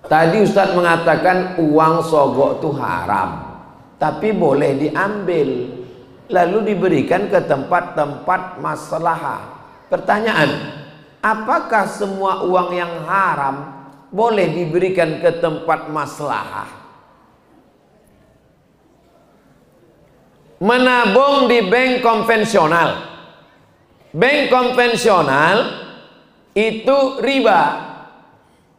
Tadi Ustadz mengatakan uang sogok itu haram, tapi boleh diambil lalu diberikan ke tempat-tempat maslahah. Pertanyaan, apakah semua uang yang haram boleh diberikan ke tempat maslahah? Menabung di bank konvensional, bank konvensional itu riba.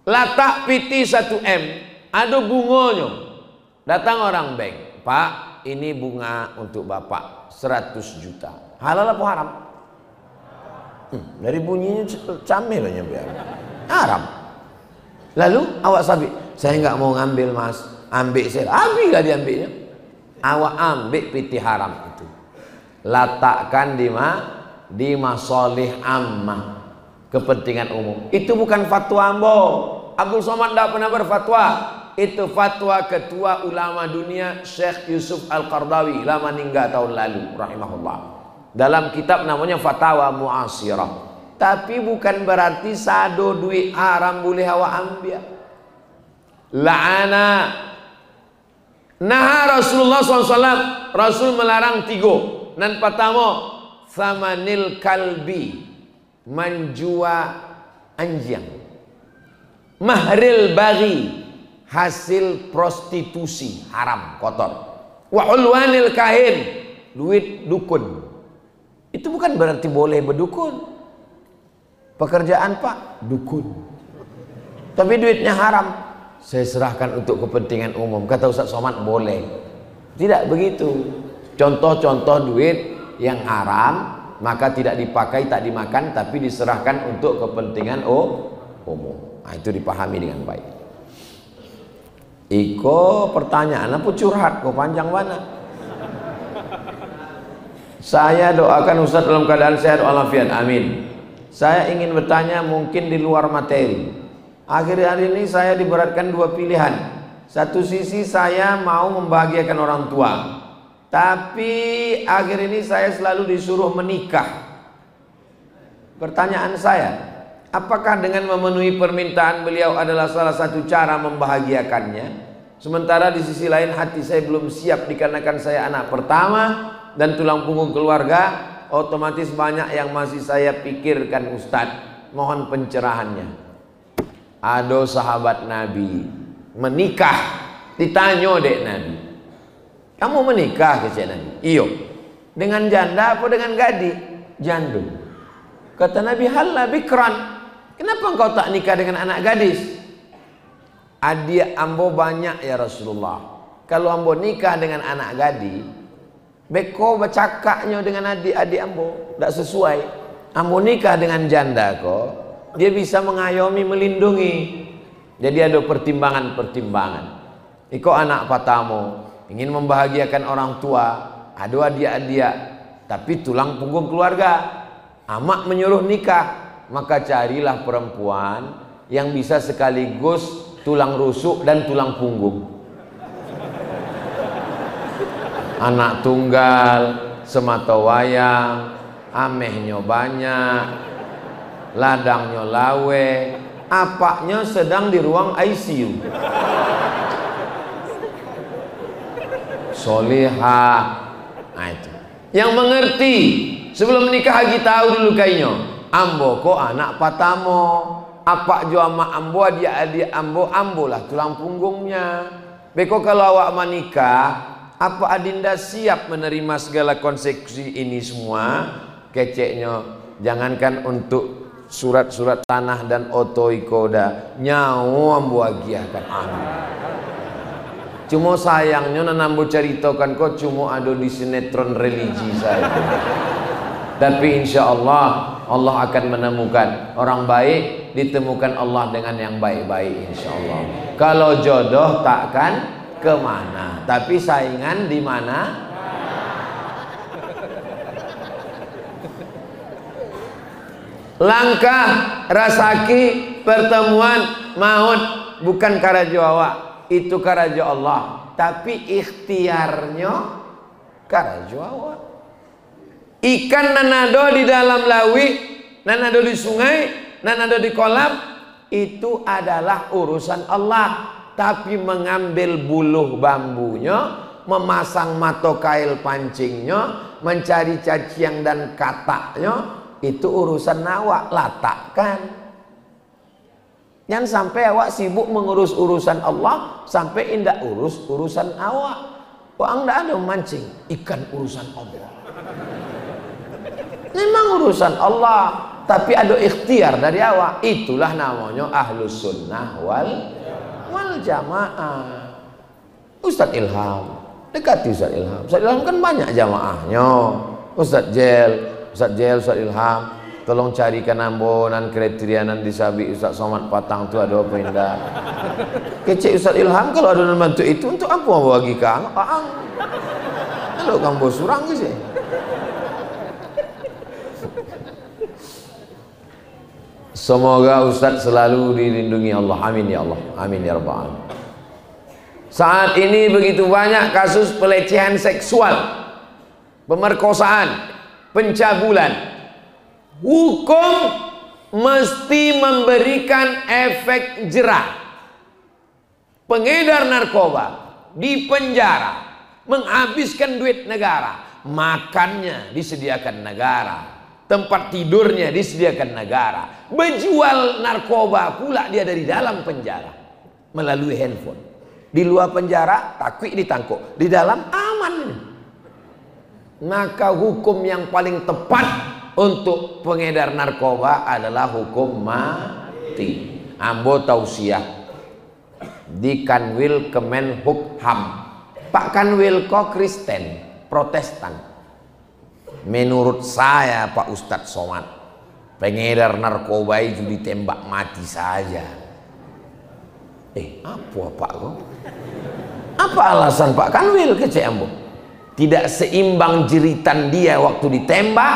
Latak piti 1M, ada bunganya. Datang orang bank, Pak, ini bunga untuk Bapak 100 juta. Halal apa haram? Dari bunyinya camel aja biar. Haram. Lalu awak sabit, saya nggak mau ngambil mas, ambil saya, ambillah diambilnya. Awak ambil piti haram itu, letakkan di masolih ammah, kepentingan umum. Itu bukan fatwa ambo. Abdul Somad tidak pernah berfatwa. Itu fatwa ketua ulama dunia Syekh Yusuf Al-Qardawi, lama meninggal tahun lalu rahimahullah, dalam kitab namanya Fatawa Mu'asirah. Tapi bukan berarti sado duit haram boleh awak ambil. La'ana nah Rasulullah SAW, Rasul melarang 3. Nan pertama, samanil kalbi, menjual anjing. Mahril bagi, hasil prostitusi, haram, kotor. Wa ulwanil kahin, duit dukun. Itu bukan berarti boleh berdukun. Pekerjaan Pak, dukun, tapi duitnya haram. Saya serahkan untuk kepentingan umum. Kata Ustaz Somad boleh. Tidak begitu. Contoh-contoh duit yang haram maka tidak dipakai, tak dimakan, tapi diserahkan untuk kepentingan umum. Nah, itu dipahami dengan baik. Iko pertanyaan apa curhat kok panjang mana? Saya doakan Ustaz dalam keadaan sehat walafiat, amin. Saya ingin bertanya mungkin di luar materi. Akhir-akhir ini saya diberatkan 2 pilihan. Satu sisi saya mau membahagiakan orang tua, tapi akhir ini saya selalu disuruh menikah. Pertanyaan saya, apakah dengan memenuhi permintaan beliau adalah salah satu cara membahagiakannya? Sementara di sisi lain hati saya belum siap dikarenakan saya anak pertama dan tulang punggung keluarga. Otomatis banyak yang masih saya pikirkan Ustadz. Mohon pencerahannya. Ada sahabat Nabi menikah, ditanya dek Nabi, kamu menikah ke Nabi? Iyo. Dengan janda apa dengan gadis? Janda. Kata Nabi, halla bikran, kenapa engkau tak nikah dengan anak gadis? Adik ambo banyak ya Rasulullah. Kalau ambo nikah dengan anak gadis, beko bercakapnya dengan adik-adik ambo tak sesuai. Ambo nikah dengan janda kok, dia bisa mengayomi, melindungi. Jadi ada pertimbangan-pertimbangan. Iko anak patamu ingin membahagiakan orang tua, ada adik-adik tapi tulang punggung keluarga. Amak menyuruh nikah, maka carilah perempuan yang bisa sekaligus tulang rusuk dan tulang punggung. Anak tunggal, semata wayang, amehnya banyak, ladangnya lawe, apaknya sedang di ruang ICU. Solihah. Nah itu yang mengerti. Sebelum menikah lagi tahu dulu kayaknya. Ambo kok anak patamo, apa jo ama ambo, adik-adik ambo lah tulang punggungnya. Beko kalau awak menikah, apa adinda siap menerima segala konsekuensi ini semua? Keceknya, jangankan untuk surat-surat tanah dan otoikoda, nyawa ambo agiakan amin. Cuma sayangnya nanambo ceritakan kok cuma ada di sinetron religi saya. Tapi insya Allah, Allah akan menemukan orang baik, ditemukan Allah dengan yang baik-baik insya Allah. Kalau jodoh takkan kemana, tapi saingan di mana? Langkah rasaki pertemuan maut bukan karajo awak, itu karajo Allah, tapi ikhtiarnya karajo awak. Ikan nanado di dalam lawi, nanado di sungai, nanado di kolam, itu adalah urusan Allah. Tapi mengambil buluh bambunya, memasang matokail pancingnya, mencari caciang dan kataknya, itu urusan awak. Letakkan. Jangan sampai awak sibuk mengurus urusan Allah sampai indah urus urusan awak. Wah, anda ada memancing ikan, urusan Allah. Memang urusan Allah, tapi ada ikhtiar dari awak. Itulah namanya ahlus sunnah wal jamaah. Ustadz Ilham, dekati Ustadz Ilham. Ustadz Ilham kan banyak jamaahnya. Ustadz Ustadz Ilham, tolong carikan ambonan kriterianan disabi Ustadz Somad Patang tu ada apa indah. Kecik Ustadz Ilham kalau ada membantu itu untuk apa mau bagi kang? Kalau kang bos surang ke sih. Semoga Ustadz selalu dilindungi Allah. Amin ya Allah. Amin ya Rabbal alamin. Saat ini begitu banyak kasus pelecehan seksual, pemerkosaan, pencabulan. Hukum mesti memberikan efek jerah. Pengedar narkoba dipenjara, menghabiskan duit negara, makannya disediakan negara, tempat tidurnya disediakan negara, berjual narkoba pula dia dari dalam penjara melalui handphone. Di luar penjara takut ditangkap, di dalam aman. Maka hukum yang paling tepat untuk pengedar narkoba adalah hukum mati. Ambo tausiah di Kanwil Kemenhukham. Pak Kanwil kok Kristen, Protestan. Menurut saya Pak Ustadz Somad, pengedar narkoba itu ditembak mati saja. Apa Pak kok? Apa alasan Pak Kanwil kecek ambo? Tidak seimbang jeritan dia waktu ditembak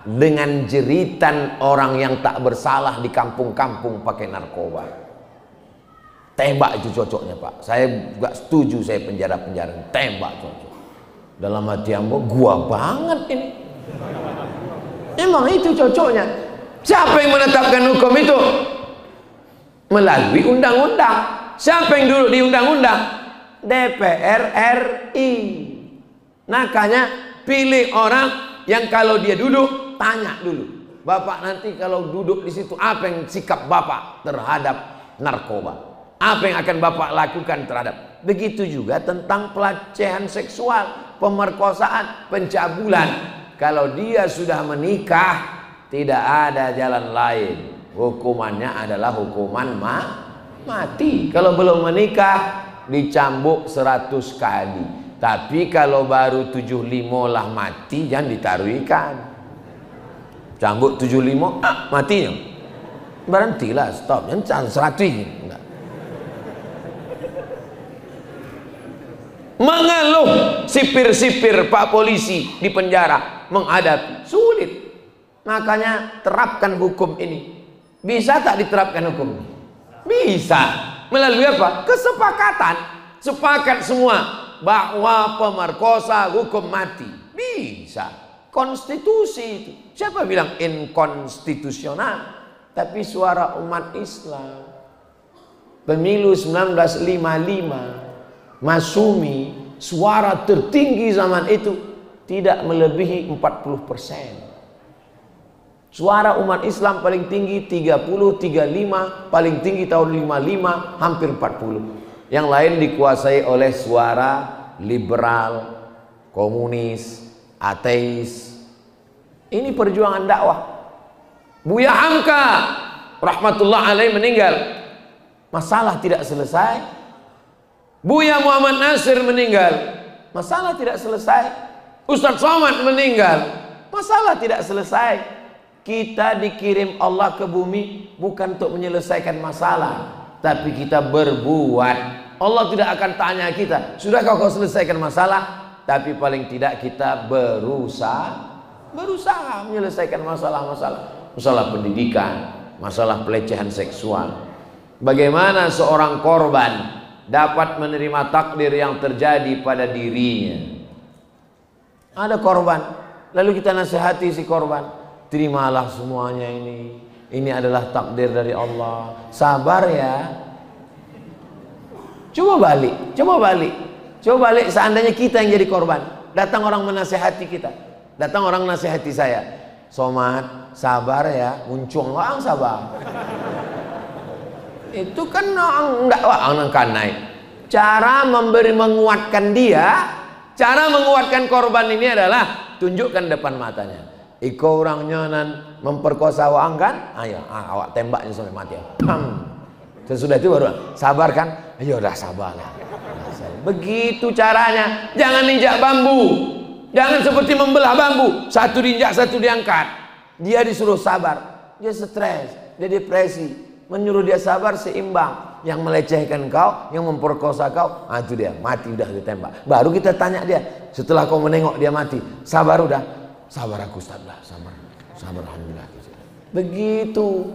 dengan jeritan orang yang tak bersalah di kampung-kampung pakai narkoba. Tembak itu cocoknya Pak. Saya gak setuju saya penjara-penjara. Tembak cocok. Dalam hati ambo, gua banget ini. Emang itu cocoknya. Siapa yang menetapkan hukum itu? Melalui undang-undang. Siapa yang duduk di undang-undang? DPR RI. Makanya pilih orang yang kalau dia duduk tanya dulu, Bapak nanti kalau duduk di situ apa yang sikap Bapak terhadap narkoba? Apa yang akan Bapak lakukan terhadap? Begitu juga tentang pelecehan seksual, pemerkosaan, pencabulan. Kalau dia sudah menikah, tidak ada jalan lain. Hukumannya adalah hukuman mati. Kalau belum menikah, dicambuk 100 kali. Tapi kalau baru 75 lah mati, jangan ditaruh ikan. Cambuk 75, matinya. Berhentilah, stop. Jangan 100 ini. Mengeluh sipir-sipir Pak polisi di penjara menghadapi sulit. Makanya terapkan hukum ini. Bisa tak diterapkan hukum ini? Bisa. Melalui apa? Kesepakatan. Sepakat semua bahwa pemerkosa hukum mati. Bisa. Konstitusi itu. Siapa bilang inkonstitusional? Tapi suara umat Islam. Pemilu 1955. Masumi, suara tertinggi zaman itu tidak melebihi 40%. Suara umat Islam paling tinggi 30, 35, paling tinggi tahun 55, hampir 40. Yang lain dikuasai oleh suara liberal, komunis, ateis. Ini perjuangan dakwah. Buya Hamka rahmatullah alaih meninggal, masalah tidak selesai. Buya Muhammad Nasir meninggal, masalah tidak selesai. Ustadz Somad meninggal, masalah tidak selesai. Kita dikirim Allah ke bumi bukan untuk menyelesaikan masalah, tapi kita berbuat. Allah tidak akan tanya kita, sudahkah kau selesaikan masalah? Tapi paling tidak kita berusaha menyelesaikan masalah-masalah. Masalah pendidikan, masalah pelecehan seksual. Bagaimana seorang korban dapat menerima takdir yang terjadi pada dirinya? Ada korban, lalu kita nasihati si korban, terimalah semuanya ini, Ini adalah takdir dari Allah. Sabar ya. Coba balik, coba balik. Coba balik seandainya kita yang jadi korban. Datang orang menasehati kita. Datang orang nasihati saya. Somad, sabar ya. Muncung orang sabar. Itu kan enggak orang kan naik. Cara menguatkan dia, cara menguatkan korban ini adalah tunjukkan depan matanya. Iko orangnya nan memperkosa orang kan? Ayo, awak tembaknya sampai mati. Sesudah itu baru sabar kan? Ayo udah sabar lah. Begitu caranya. Jangan injak bambu. Jangan seperti membelah bambu. Satu diinjak, satu diangkat. Dia disuruh sabar. Dia stres, dia depresi. Menyuruh dia sabar seimbang. Yang melecehkan kau, yang memperkosa kau, itu dia mati udah ditembak. Baru kita tanya dia. Setelah kau menengok dia mati, sabar udah. Sabar aku Ustaz lah, sabar. Sabar alhamdulillah. Begitu.